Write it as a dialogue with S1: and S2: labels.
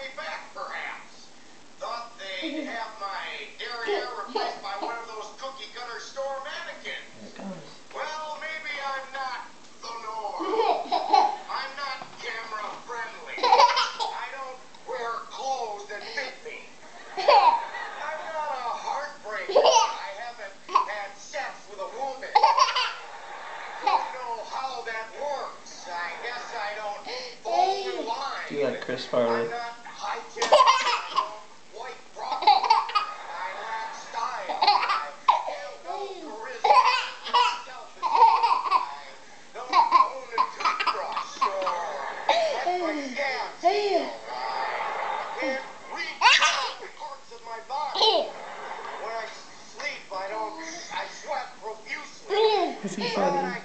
S1: me back, perhaps. Thought they'd have my derriere replaced by one of those cookie-cutter store mannequins.
S2: Here it comes.
S1: Well, maybe I'm not the norm. I'm not camera-friendly. I don't wear clothes that fit me. I'm not a heartbreaker. I haven't had sex with a woman. Don't know how that works. I guess I don't fall in line.
S2: Do you like Chris Farley?
S1: I'm not high-tech. I don't white broccoli. I lack style. I have no charisma. I'm selfish. I don't own a toothbrush or let my scabs heal. I can't reach the parts of my body. When I sleep, I sweat profusely.
S2: Is he
S1: But
S2: funny?
S1: I